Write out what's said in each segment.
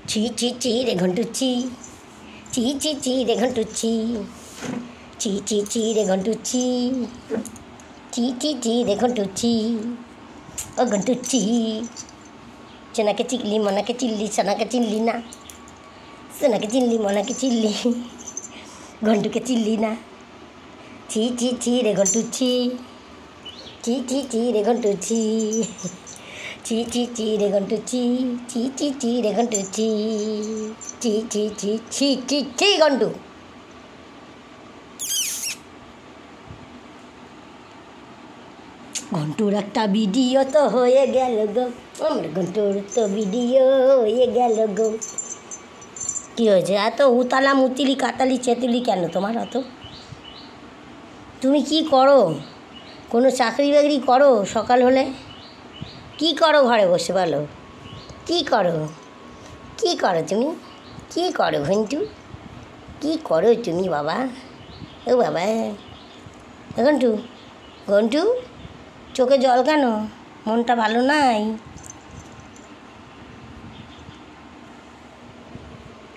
ছি ছি ছি রে ঘন্টু ছি ছি ছি ছি রে ঘন্টু ছি ছি ছি ছি রে ঘন্টু ছি ছি ছি ছি রে ঘন্টু ছি ও ঘন্টু ছি চেনাকে চিকলি মনাকে চিল্লি সোনাকে চিনলি না সোনাকে চিনলি মনাকে চিল্লি ঘন্টুকে চিল্লি না ছি ছি ছি রে ঘন্টু ছি ছি ছি ছি রে ঘন্টু ছি ছি ছি ছি রে ঘন্টু ছি ছি ছি ছি রে ঘন্টু ছি ছি ছি ছি ছি ছি ছি ঘন্টু ঘন্টুর একটা ভিডিও তো হয়ে গেল গো আমার ঘন্টুর তো ভিডিও হয়ে গেল গো কী হয়েছে এত উতালা মুতিলি কাতালি চেতুলি কেন তোমার অত তুমি কি করো কোনো চাকরি বাকরি করো সকাল হলে কি করো ঘরে বসে বলো কি করো কি করো তুমি কি করো ঘন্টু কি করো তুমি বাবা ও বাবা ঘন্টু ঘন্টু চোখে জল কেন মনটা ভালো নাই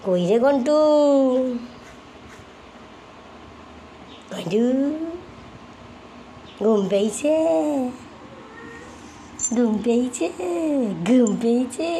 কই রে ঘন্টু ঘন্টু ঘুম পেয়েছে ঘুম পেয়েছে ঘুম পেয়েছে